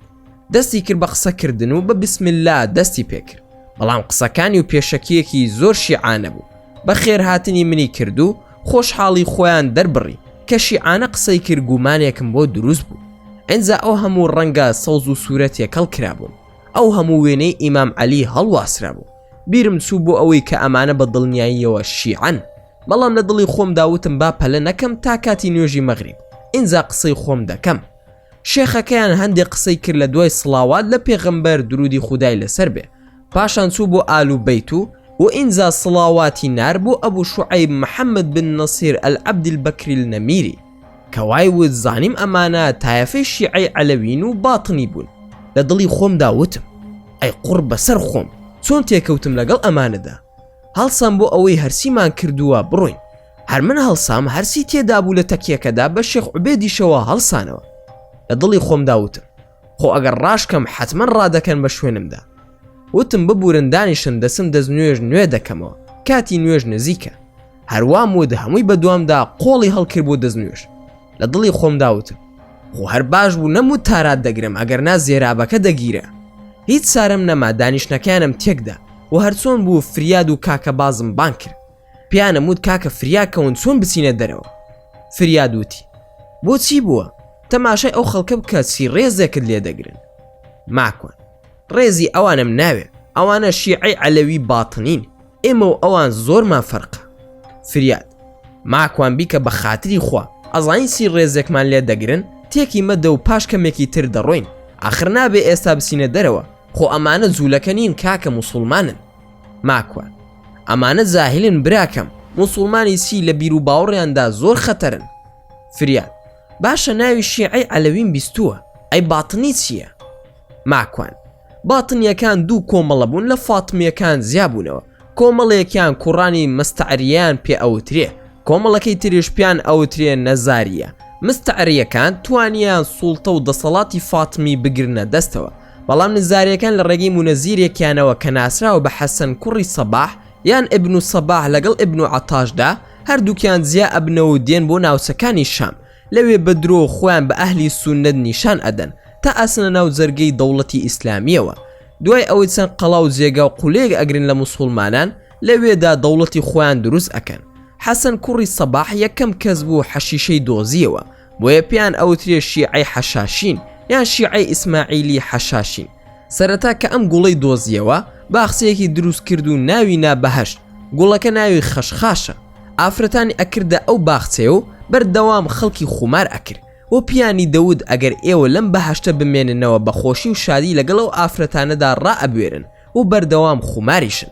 دەستی کرد بە قسەکردن و بە بسم الله دەستی پێکرد، بەڵام قسەکانی و پێشەکیەکی زۆر شیعانە بوو. بە خێرهاتنی منی کرد و خۆشحاڵی خۆیان دەربڕی کە شیعانە قسەی کرد گومانێکم بۆ دروست بوو. ئەنجا ئەو هەموو ڕەنگە سەوز و سوورەتێک هەڵکرابووم، ئەو هەموو وێنەی ئیمام عەلی هەڵواسرا بوو. بیرم چوو بۆ ئەوەی کە ئەمانە بە دڵنیاییەوە شیعەن، بەڵام لە دڵی خۆم داوتم با پەلە نەکەم تا کاتی نوێژی مەغریب، ئینجا قسەی خۆم دەکەم. شێخەکەیان هەندێک قسەی کرد لە دوای سڵاوات لە پێغەمبەر درودی خودای لەسەر بێ، پاشان چوو بۆ ئالو بەیت و ئینجا سڵاواتی نار بۆ ئەبوو شوعەیب محەممەد بن نەسیر ئەلعەبدی البەکری النەمیری، کە وای وت زانیم ئەمانە تایەفەی شیعەی عەلەوین و باتنی بوون. لە دڵی خۆم داوتم ئەی قوڕ بەسەر خۆم چۆن تێکەوتم لەگەڵ ئەمانەدا. هەڵسام بۆ ئەوەی هەرسیمان کردووە بڕۆین. هەر من هەڵسام هەرسی تێدا بوو لە تەکیەکەدا بە شێخ عوبێدیشەوە هەڵسانەوە. لە دڵی خۆم داوتم خۆ ئەگەر ڕاشکەم حتمەن ڕادەکەن بە شوێنمدا. وتم ببورن دانیشن دەسم دەستنوێژ نوێ دەکەمەوە، کاتی نوێژ نزیکە. هەروام ود هەمووی بە دوامدا قۆڵی هەڵکرد بۆ دەستنوێژ. لە دڵی خۆم داوتم خۆ هەر باش بوو نەموت تارات دەگرم ئەگەر نا زێرابەکە دەگیرە. هیچ سارم نەما دانیشتەکانم تێکدا و هەرچۆن بوو فریاد و کاکە بازم بان کرد. پیانەموت کاکە فریاکەون چۆن بچینە دەرەوە. فریاد وتی بۆچی بووە؟ تەماشای ئەو خەڵکە بکە چی ڕێزێکت لێ دەگرن. ماکۆن ڕێزی ئەوانم ناوێ، ئەوانە شیعەی عەلەوی باتنین، ئێمە و ئەوان زۆرمان فەرقە. فریاد ماکوان بیکە بە خاتری خوا، ئەزانین چی ڕێزێکمان لێ دەگرن، تێکی مەدە و پاش کەمێکی تر دەڕۆین، ئاخر نابێ ئێستا بچینە دەرەوە، خۆ ئەمانە جوولەکە نین کاکە موسڵمانن. ماکوان ئەمانە جاهلن براکەم، موسڵمانی چی لە بیر و باوەڕیاندا زۆر خەتەرن. فریاد باشە ناوی شیعەی عەلەوین بیستووە، ئەی باتنی چییە؟ ماکوان باتنیەکان دوو کۆمەڵە بوون لە فاتمیەکان زیابوونەوە، کۆمەڵێکیان کوڕانی مەستەعریان پێ ئەوترێ، کۆمەڵەکەی تریش پیان ئەوترێ نەزاریە. مستعریەکان توانیان سوڵتە و دەسەڵاتی فاتمی بگرنە دەستەوە، بەڵام نزاریەکان لە ڕێگەی مونەزیرێکیانەوە کە ناسراوە بە حەسەن کوڕی سەباح یان ئیبن و سەباح لەگەڵ ئیبن و عەتاشدا، هەردووکیان جیا ئەبنەوە و دێن بۆ ناوچەکانی شام، لەوێ بە درۆ خۆیان بە ئەهلی سوننەت نیشان ئەدەن تا ئەسنە ناو جەرگەی دەوڵەتی ئیسلامیەوە. دوای ئەوەی چەند قەڵا و جێگا و قولێک ئەگرن لە موسڵمانان، لەوێدا دەوڵەتی خۆیان دروست ئەکەن. حەسەن کوڕی سەباح یەکەم کەس بوو حەشیشەی دۆزیەوە، بۆیە پیان ئەوترێ شیعەی حەشاشین یان شیعەی ئیسماعیلی حەشاشین. سەرەتا کە ئەم گوڵەی دۆزیەوە باخچەیەکی دروست کرد و ناوی نابەهەشت، گوڵەکە ناوی خەشخاشە. ئافرەتانی ئەکردە ئەو باخچەیە و بەردەوام خەڵکی خومار ئەکرد و پیانی دەود ئەگەر ئێوە لەم بەهەشتە بمێننەوە بە خۆشی و شادی لەگەڵ ئەو ئافرەتانەدا ڕائەبوێرن و بەردەوام خوماریشن.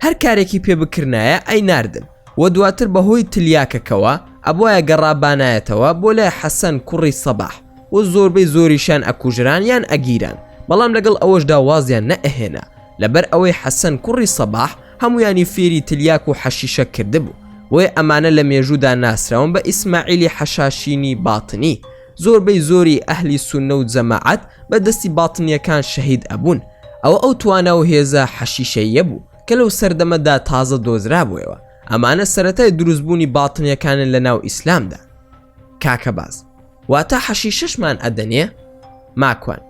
هەر کارێکی پێ بکردایە ئەی ناردن و دواتر بەهۆی تلیاکەکەوە ئەبوایە گەڕابانایەتەوە بۆ لای حەسەن کوڕی سەباح و زۆربەی زۆریشان ئەکوژران یان ئەگیران، بەڵام لەگەڵ ئەوەشدا وازیان نەئەهێنا لەبەر ئەوەی حەسەن کوڕی سەباح هەمویانی فێری تلیاک و حەشیشە کردبوو، وی ئەمانە لە مێژوودا ناسراون بە ئیسماعیلی حەشاشینی باتنی. زۆربەی زۆری ئەهلی سوننە و جەماعەت بە دەستی باتنیەکان شەهید ئەبوون. ئەو توانە و هێزە حەشیشەیە بوو کە لەو سەردەمەدا تازە دۆزرا بوویەوە. ئەمانە سەرەتای دروستبوونی باتنیەکانن لە ناو ئیسلامدا. کاکە باز واتە حەشیشەشمان ئەدەنێ؟ ماکوان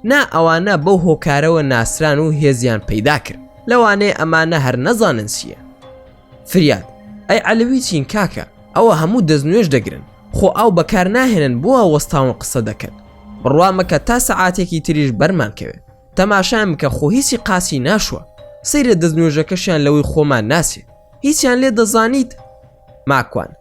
نا، ئەوانە بەو هۆکارەوە ناسران و هێزیان پەیدا کرد، لەوانەیە ئەمانە هەر نەزانن چییە. فریاد ئەی عەلەوی چین کاکە، ئەوە هەموو دەستنوێژ دەگرن، خۆ ئەو بەکار ناهێنن بووە وەستاون قسە دەکەن. بڕوامەکە تا سەعاتێکی تریش بەرمان کەوێ، تەماشام کە خۆ هیچی قاسی ناشوە، سەیرە دەستنوێژەکەشیان لەوەی خۆمان ناسێ، هیچیان لێ دەزانیت؟ ماکوان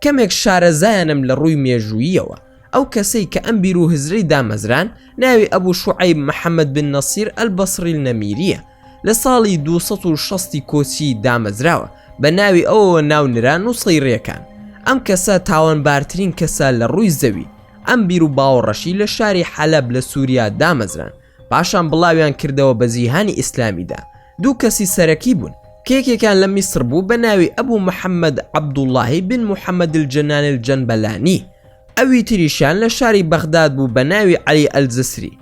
کەمێک شارەزایانم لە ڕووی مێژووییەوە. ئەو کەسەی کە ئەم بیر و هزرەی دامەزران ناوی ئەبوو شوعەیب محەممەد بن نەسیر ئەلبەسری النەمیریە، لە ساڵی 260 کۆچی دامەزراوە بە ناوی ئەوەوە ناونران و سەیڕیەکان. ئەم کەسە تاوانبارترین کەسە لە ڕووی زەوی. ئەم بیر و باوەڕەشی لە شاری حەلەب لە سووریا دامەزران، پاشان بڵاویان کردەوە بە جیهانی ئیسلامیدا. دوو کەسی سەرەکی بوون، کێکێکان لە میسر بوو بە ناوی ئەبوو محەممەد عەبدوڵڵاهی بن محەممەد الجەنان الجەنبەلانی، ئەوی تریشان لە شاری بەغداد بوو بە ناوی عەلی ئەلجەسری.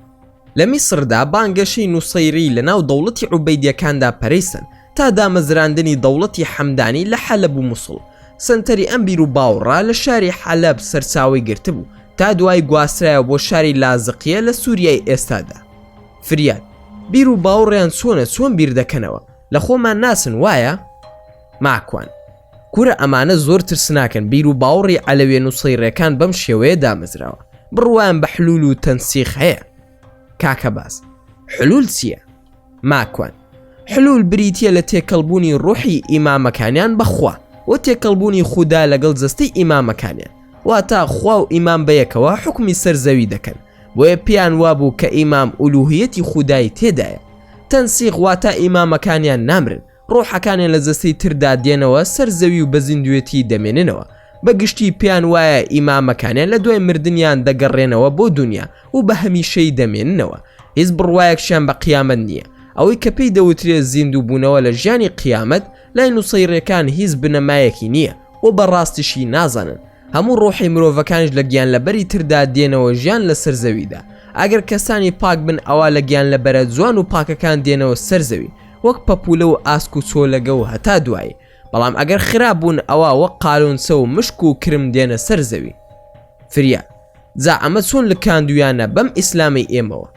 لە میسردا بانگەشەی نوسەیری لە ناو دەوڵەتی عوبەیدیەکاندا پەرەیسن تا دامەزراندنی دەوڵەتی حەمدانی لە حەلەب و موسڵ. سنتەری ئەم بیر و باوەڕا لە شاری حەلەب سەرچاوی گرتبوو تا دوای گواسترایەوە بۆ شاری لازقیە لە سووریای ئێستادا. فریاد بیر و باوەڕیان چۆن بیر دەکەنەوە لە خۆمان ناسن وایە؟ ماکوان کورە ئەمانە زۆر ترسناکەن. بیر و باوەڕی عەلەویە نووسەیڕیەکان بەم شێوەیە دامەزراوە. بڕوایان بە حلول و تەنسیخ هەیە. کاکە باس حلول چییە؟ ماکوان حلول بریتیە لە تێکەڵبوونی ڕوحی ئیمامەکانیان بەخوا و تێکەڵبوونی خودا لەگەڵ جەستەی ئیمامەکانیان. واتە خوا و ئیمام بەیەکەوە حکمی سەرزەوی دەکەن. بۆیە پیان وابوو کە ئیمام ئولوهیەتی خودای تێدایە. تەنسیخ واتە ئیمامەکانیان نامرن، ڕۆحەکانیان لە جەستەی تردا دێنەوە سەرزەوی و بە زیندوێتی دەمێننەوە. بەگشتی پیان وایە ئیمامەکانیان لە دوای مردنیان دەگەڕێنەوە بۆ دنیا و بە هەمیشەی دەمێننەوە. هیچ بڕوایەکشیان بە قیامەت نییە. ئەوەی کە پێی دەوترێت زیندوو بوونەوە لە ژیانی قیامەت لای نووسەیڕیەکان هیچ بنەمایەکی نییە و بەڕاستیشی نازانن. هەموو ڕۆحی مرۆڤەکانش لە گیانلەبەری تردا دێنەوە ژیان لە سەرزەویدا. ئەگەر کەسانی پاک بن ئەوە لە گیانلەبەرە جوان و پاکەکان دێنەوە سەرزەوی وەک پەپولە و ئاسک و چۆلەگە و هەتا دوایی. بەڵام ئەگەر خراپ بوون ئەوە وەک قالۆنسە و مشک و کرم دێنە سەرزەوی. فریاد جا ئەمە چۆن لکاندویانە بەم ئیسلامی ئێمەوە؟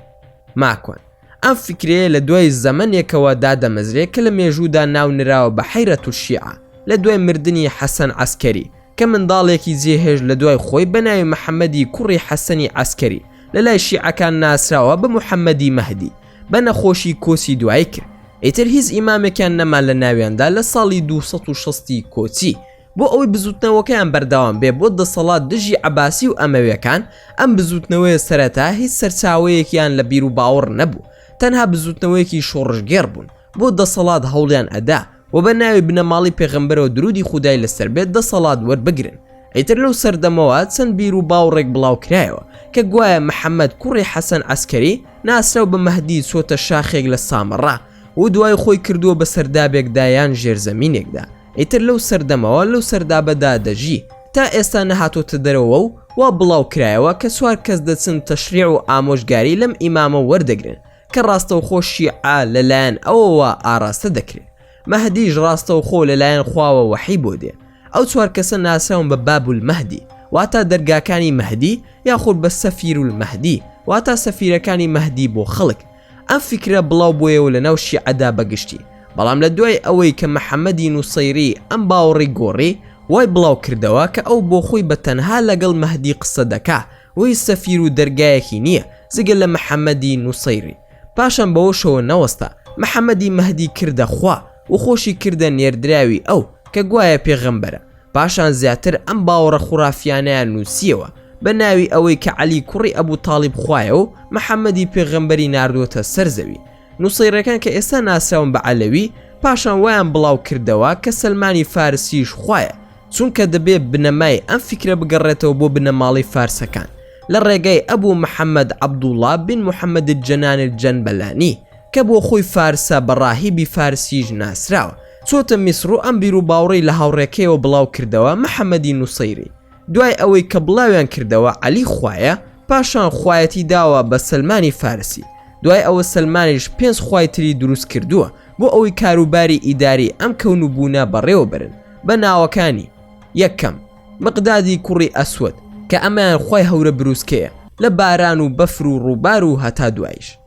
ماکوان ئەم فکرەیە لە دوای زەمانێکەوە دادەمەزرێت کە لە مێژوودا ناو نراوە بە حەیرەت و شیعە لە دوای مردنی حەسەن عەسکەری کە منداڵێکی جێهێژ لە دوای خۆی بەناوی محەممەدی کوڕی حەسەنی عەسکەری لە لای شیعەکان ناسراوە بە محەممەدی مەهدی بە نەخۆشی کۆسی دوای کرد. ئیتر هیچ ئیمامێکیان نەما لە ناویاندا لە ساڵی 260 کۆچی بۆ ئەوەی بزوتنەوەکەیان بەردەوام بێ بۆ دەسەڵات دژی عەباسی و ئەمەویەکان. ئەم بزوتنەوەی سەرەتا هیچ سەرچاوەیەکیان لە بیر و باوەڕ نەبوو، تەنها بزوتنەوەیەکی شۆڕژگێر بوون. بۆ دەسەڵات هەوڵیان ئەدا و بە ناوی بنەماڵی پێغەمبەرەوە درودی خودای لەسەر بێت دەسەڵات وەربگرن. ئیتر لەو سەردەمەوە چەند بیر و باوڕێک بڵاو کرایەوە کە گوایە محەممەد کوڕی حەسەن عەسکەری ناسراو بە مەهدی چۆتە شاخێک لە سامەڕا و دوای خۆی کردووە بە سەردابێکدا یان ژێرزەمینێکدا. ئیتر لەو سەردەمەوە لەو سەردابەدا دەژی تا ئێستا نەهاتۆتە دەرەوە و وا بڵاو کرایەوە کە سوار کەس دەچن تەشریع و ئامۆژگاری لەم ئیمامە وەردەگرن کە ڕاستەوخۆ شیعە لەلایەن ئەوەوە ئاراستە دەکرێت. مەهدیش ڕاستەوخۆ لەلایەن خواوە وەحی بۆ دێ. ئەو چوار کەسە ناسراون بە بابول مەهدی واتە دەرگاکانی مەهدی یاخود بە سەفیرول مەهدی واتە سەفیرەکانی مەهدی بۆ خەڵک. ئەم فکرە بڵاو بۆیەوە لە ناو شیعەدا بەگشتی. بەڵام لە دوای ئەوەی کە محەممەدی نووسەیری ئەم باوەڕی گۆڕی وای بڵاو کردەوە کە ئەو بۆ خۆی بە تەنها لەگەڵ مەهدی قسە دەکا وی سەفیر و دەرگایەکی نییە جگەل لە محەممەدی نووسەیری. پاشان بەوەشەوە نەوەستا محەممەدی مەهدی کردە خوا و خۆشی کردە نێردراوی ئەو کە گوایە پێغەمبەرە. پاشان زیاتر ئەم باوەڕە خوڕافیانەیان نووسیەوە بە ناوی ئەوەی کە عەلی کوڕی ئەبوو تاڵیب خوایە و محەممەدی پێغەمبەری ناردووەتە سەرزەوی. نووسەیڕەکان کە ئێستا ناسراون بە عەلەوی پاشان وایان بڵاو کردەوە کە سەلمانی فارسیش خوایە چونکە دەبێت بنەمای ئەم فکرە بگەڕێتەوە بۆ بنەماڵی فارسەکان لە ڕێگای ئەبوو محەممەد عەبدوڵڵا بن محەممەد جەنان الجەنبەلانی کە بۆ خۆی فارسە بە ڕاهیبی فارسیش ناسراوە. چۆتە میسر و ئەم بیر و باوڕەی لە هاوڕێکەیەوە بڵاو کردەوە محەممەدی نووسەیری. دوای ئەوەی کە بڵاویان کردەوە عەلی خوایە پاشان خوایەتی داوە بە سەلمانی فارسی. دوای ئەوە سەلمانیش 5 خوای تری دروست کردووە بۆ ئەوەی کاروباری ئیداری ئەم کەون و بوونە بەڕێوە برن بە ناوەکانی: یەکەم مقدادی کوڕی ئەسود کە ئەمایان خوای هەورە بروسکەیە لە باران و بەفر و ڕووبار و هەتا دوایش.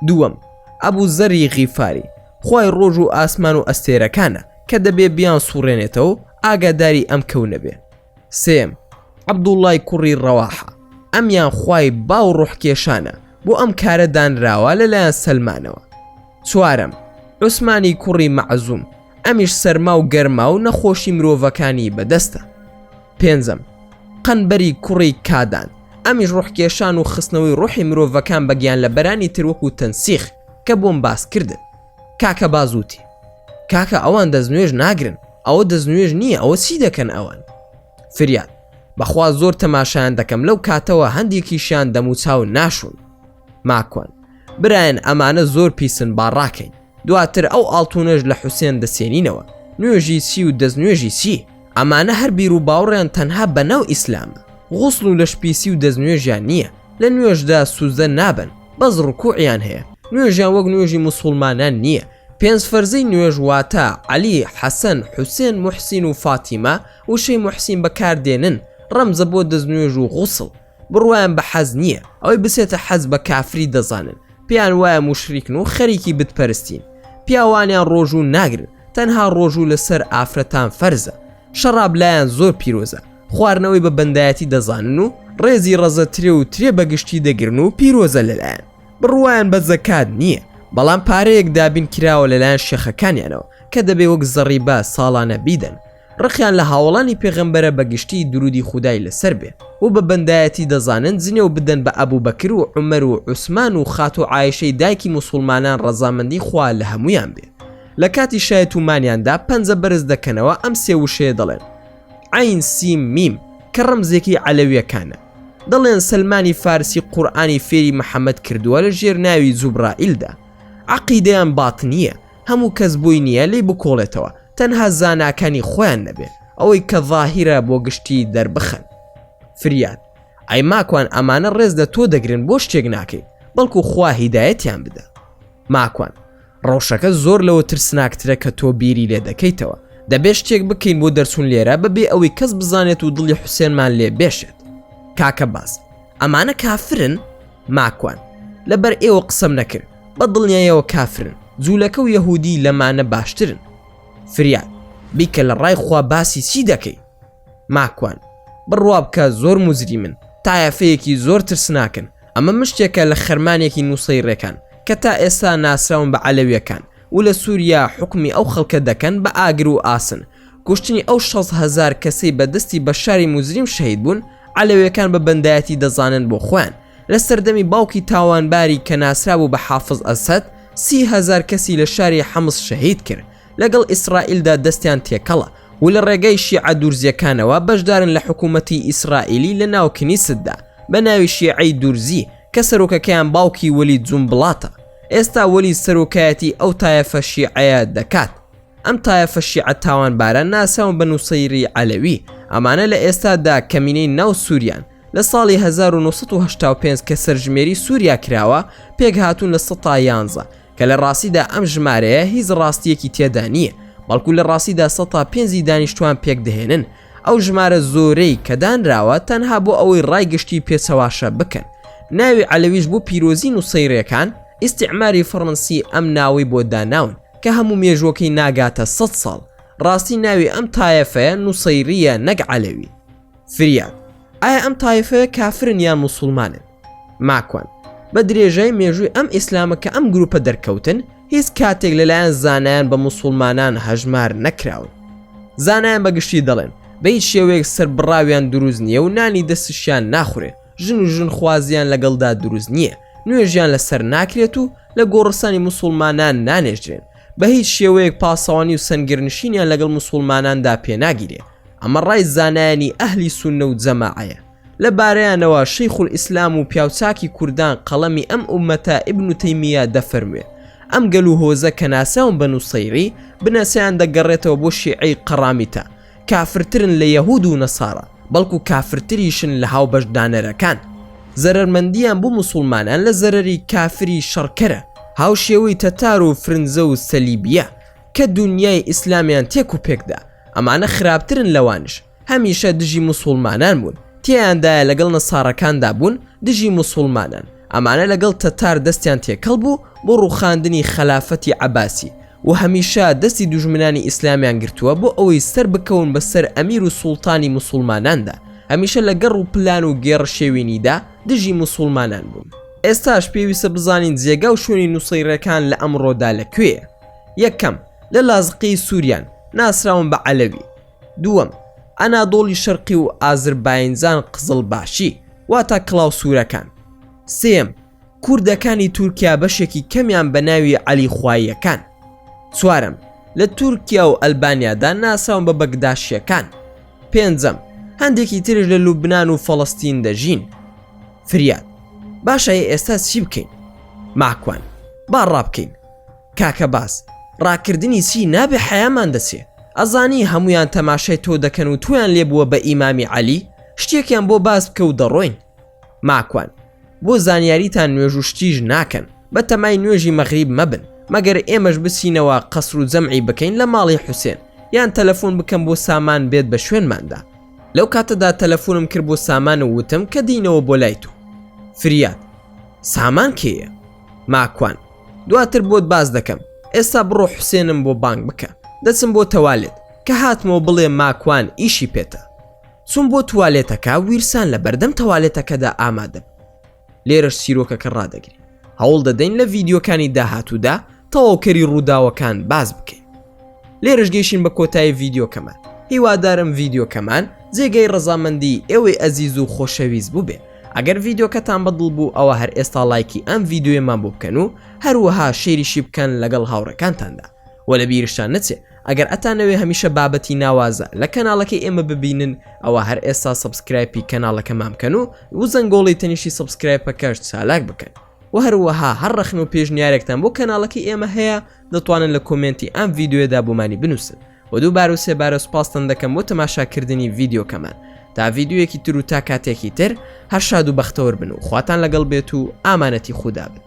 دووەم ئەبوو زەری غیفاری خوای ڕۆژ و ئاسمان و ئەستێرەکانە کە دەبێ بیان سوڕێنێتەوە ئاگاداری ئەم کەونە بێ. سێم عەبدوڵڵای کوڕی ڕەواحە ئەمیان خوای باو ڕوحکێشانە بۆ ئەم کارە دانراوە لەلایەن سەلمانەوە. چوارەم عوسمانی کوڕی مەعزوم ئەمیش سەرما و گەرما و نەخۆشی مرۆڤەکانی بەدەستە. پێنجەم قەنبەری کوڕی کادان ئەمیش ڕوحکێشان و خستنەوەی ڕوحی مرۆڤەکان بە گیانلەبەرانی تر وەکو تەنسیخ کە بۆم باس کردن. کاکە بازوتی کاکە ئەوان دەستنوێژ ناگرن، ئەوە دەستنوێژ نییە، ئەوە چی دەکەن ئەوان؟ فریاد بەخوا زۆر تەماشایان دەکەم لەو کاتەوە هەندێکیشیان دەموچاو ناشون. ماکوان برایەن ئەمانە زۆر پیسن باڕاکەین. دواتر ئەو ئاڵتونەش لە حوسێن دەسێنینەوە. نوێژی چی و دەستنوێژی چی؟ ئەمانە هەر بیر و باوڕیان تەنها بەناو ئیسلامە. غوسڵ و لەشپیسی و دەستنوێژیان نییە. لە نوێژدا سوزە نابن، بەس ڕکوعیان هەیە. نوێژیان وەک نوێژی موسڵمانان نییە. 5 فەرزەی نوێژ واتە عەلی، حەسەن، حوسێن، موحسین و فاتیمە وشەی موحسین بەکاردێنن ڕەمزە بۆ دەستنوێژ و غوسڵ. بڕوایان بە حەز نییە ئەوەی بسێتە حەز بە کافری دەزانن، پیان وایە موشریکن و خەریکی بتپەرستین، پیاوانیان ڕۆژوو ناگرن، تەنها ڕۆژوو لەسەر ئافرەتان فەرزە، شەڕاب لایەن زۆر پیرۆزە، خواردنەوەی بە بەندایەتی دەزانن و ڕێزی ڕەزەترێ و ترێ بەگشتی دەگرن و پیرۆزە لەلایەن، بڕوایان بە زەکات نییە، بەڵام پارەیەک دابین کراوە لەلایەن شێخەکانیانەوە کە دەبێ وەک زەڕیبە ساڵانە بیدەن، ڕقیان لە هاوڵانی پێغەمبەرە بەگشتی درودی خودای لەسەر بێ و بە بەندایەتی دەزانن جنێ و بدەن بە ئەبوو بەکر و عومەر و عوسمان و خاتو عایشەی دایکی موسڵمانان ڕەزامەندی خوا لە هەمویان بێ. لە کاتی شایەتومانیاندا پەنجە بەرز دەکەنەوە ئەم سێ وشەیە دەڵێن عین سیم میم کە ڕەمزێکی عەلەویەکانە، دەڵێن سلمانی فارسی قورئانی فێری محەممەد کردووە لە ژێر ناوی زوبرائیلدا، عەقیدەیان باتنیە، هەموو کەس بووی نییە لێی بکۆڵێتەوە، تەنها زاناکانی خۆیان نەبێ ئەوەی کە ظاهیرە بۆ گشتی دەربخەن. فریاد ئەی ماکوان ئەمانە ڕێز لە تۆ دەگرن بۆ شتێک ناکەی بەڵکو خوا هیدایەتیان بدە. ماکوان ڕەوشەکە زۆر لەوە ترسناکترە کە تۆ بیری لێ دەکەیتەوە، دەبێت شتێک بکەین بۆ دەرچوون لێرە بەبێ ئەوەی کەس بزانێت و دڵی حوسێنمان لێ بێشێت. کاکە باس ئەمانە کافرن؟ ماکوان لەبەر ئێوە قسەم نەکرد، بە دڵنیایەوە کافرن، جوولەکە و یەهودی لەمانە باشترن. فریاد بیکە لە ڕای خوا باسی چی دەکەی؟ ماکوان بڕوا بکە زۆر موزری من، تایەفەیەکی زۆر ترسناکن، ئەمە مشتێکە لە خەرمانێکی نووسەی ڕێکان کە تا ئێستا ناسراون بە عەلەویەکان و لە سووریا حکمی ئەو خەڵکە دەکەن بە ئاگر و ئاسن، کوشتنی ئەو 6,000 کەسەی بەدەستی بەشاری موزریم شەهید بوون، عەلەویەکان بە بەندایەتی دەزانن بۆ خۆیان، لە سەردەمی باوکی تاوانباری کە ناسرا بوو بە حافظ ئەسەد 30,000 کەسی لە شاری حەمس شەهید کرد، لەگەڵ ئیسرائیلدا دەستیان تێکەڵە و لە ڕێگەی شیعە دوورزیەکانەوە بەشدارن لە حکوومەتی ئیسرائیلی لە ناو کنیستدا بە ناوی شیعەی دوورزی کە سەرۆکەکەیان باوکی وەلید جومبڵاتە. ئێستا وەلید سەرۆکایەتی ئەو تایەفە شیعەیە دەکات. ئەم تایەفە شیعە تاوانبارە ناساون بە نووسەیری عەلەوی، ئەمانە لە ئێستادا کەمینەی ناو سووریان لە ساڵی 1985 کە سەرژمێری سووریا کراوە پێک هاتوون لە 111 کە لە ڕاستیدا ئەم ژمارەیە هیچ ڕاستیەکی تێدا نییە، بەڵکو لە ڕاستیدا 105 دانیشتوان پێک دەهێنن. ئەو ژمارە زۆرەی کە دانراوە تەنها بۆ ئەوەی ڕایگشتی پێچەواشە بکەن. ناوی عەلەویش بۆ پیرۆزی نووسەیرەکان ئیستیعماری فەڕەنسی ئەم ناوی بۆ داناون کە هەموو مێژوەکەی ناگاتە 100 ساڵ. ڕاستی ناوی ئەم تایەفەیە نووسەیریە نەک عەلەوی. فریاد ئایا ئەم تایەفەیە کافرن یان موسڵمانن؟ ماکوان بە درێژەی مێژووی ئەم ئیسلامە کە ئەم گروپە دەرکەوتن هیچ کاتێک لەلایەن زانایان بە موسڵمانان هەژمار نەکراون. زانایان بەگشتی دەڵێن بە هیچ شێوەیەک سەربڕاویان دروست نییە و نانی دەستشیان ناخورێ، ژن و ژن خوازیان لەگەڵدا دروست نییە، نوێژیان لەسەر ناکرێت و لە گۆڕستانی موسڵمانان نانێژرێن، بە هیچ شێوەیەک پاسەوانی و سەنگرنشینیان لەگەڵ موسڵماناندا پێناگیرێ. ئەمە ڕای زانایانی ئەهلی سونە و جەماعەیە. لەبارەیانەوە شەیخ الئیسلام و پیاوچاکی کوردان قەڵەمی ئەم ئومەتە ئیبن تەیمیە دەفەرموێ ئەم گەل و هۆزە کە ناساون بە نووسەیری بنەسەیان دەگەڕێتەوە بۆ شیعەی قەڕامیتە، کافرترن لە یەهود و نەسارە، بەڵکو کافرتریشن لە هاوبەشدانەرەکان. زەرەرمەندیان بۆ موسڵمانان لە زەرەری کافری شەڕکەرە، هاوشێوەی تەتار و فرنجە و سەلیبیە کە دنیای ئیسلامیان تێک و پێکدا. ئەمانە خراپترن لەوانش، هەمیشە دژی موسڵمانان بوون، تێیاندایە لەگەڵ نەسارەکاندا بوون دژی موسڵمانان. ئەمانە لەگەڵ تەتار دەستیان تێکەڵ بوو بۆ ڕووخاندنی خەلافەتی عەباسی و هەمیشە دەستی دوژمنانی ئیسلامیان گرتووە بۆ ئەوەی سەر بکەون بەسەر ئەمیر و سوڵتانی موسڵماناندا، هەمیشە لە گەڕ و پلان و گێڕ شێوێنیدا دژی موسڵمانان بوون. ئێستاش پێویستە بزانین جێگا و شوێنی نووسەیرەکان لە ئەمڕۆدا لەکوێیە. یەکەم لە لازقەی سووریان ناسراون بە عەلەوی. دووەم ئەنادۆڵی شەرقی و ئازربایجان قزڵباشی واتە کڵاو سوورەکان. سێم کوردەکانی تورکیا بەشێکی کەمیان بە ناوی عەلی خواییەکان. چوارەم لە تورکیا و ئەلبانیادا ناساون بە بەگداشیەکان. پێنجەم هەندێکی ترش لە لوبنان و فەڵەستین دەژین. فریاد باشە ئێستا چی بکەین؟ ماکوان با ڕابکەین. کاکە باس ڕاکردنی چی نابێ حەیامان دەچێ، ئەزانی هەمویان تەماشای تۆ دەکەن و تویان لێبووە بە ئیمامی عەلی، شتێکیان بۆ باس بکە و دەڕۆین. ماکوان بۆ زانیاریتان نوێژ و شتیژ ناکەن، بە تەمای نوێژی مەغریب مەبن، مەگەر ئێمەش بچینەوە قەسر و جەمعی بکەین لە ماڵی حوسێن، یان تەلەفۆن بکەم بۆ سامان بێت بە شوێنماندا. لەو کاتەدا تەلەفۆنم کرد بۆ سامان و وتم کە دینەوە بۆ لای تۆ. فریاد: سامان کێیە؟ ماکوان: دواتر بۆت باز دەکەم، ئێستا بڕۆ حوسێنم بۆ بانگ بکە، دەچم بۆ تەوالێت کە هاتمەوە بڵێ ماکوان ئیشی پێتە. چوون بۆ توالێتەکە، ویرسان لە بەردەم تەوالێتەکەدا ئامادەم. لێرەش چیرۆکەکە ڕدەگری. هەوڵ دەدەین لە ڤیدیۆکانی داهاتوودا تەواوکەری ڕووداوەکان باز بکەین. لێرەش گەیشتین بە کۆتایی ڤیدیۆکەمان. هیوادارم ڤیدیۆکەمان جێگەی ڕەزامەندی ئێوەی ئەزیز و خۆشەویست بوو بێ. ئەگەر ڤیدیۆکەتان بەدڵ بوو ئەوە هەر ئێستا لایکی ئەم ڤیدیۆیەمان بۆ بکەن و هەروەها شێریشی بکەن لەگەڵ هاوڕەکانتاندا. وە لە بیرشتان نەچێ ئەگەر ئەتانەوێ هەمیشە بابەتی ناوازە لە کەناڵەکەی ئێمە ببینن، ئەوە هەر ئێستا سبسکرایبی کەناڵەکەمان بکەن و زەنگۆڵی تەنیشی سبسکرایبەکەش چالاک بکەن. و هەروەها هەر ڕەخن و پێشنیارێکتان بۆ کەناڵەکەی ئێمە هەیە دەتوانن لە کۆمنتی ئەم ڤیدیۆدا بۆمانی بنووسن. و دووبار و سێبارە سوپاستان دەکەم بۆ تەماشاکردنی ڤیدیۆکەمان. تا ڤیدیۆیەکی تر و تا کاتێکی تر هەر شاد و بەختەوەر بن و خواتان لەگەڵ بێت و ئامانەتی خودا بن.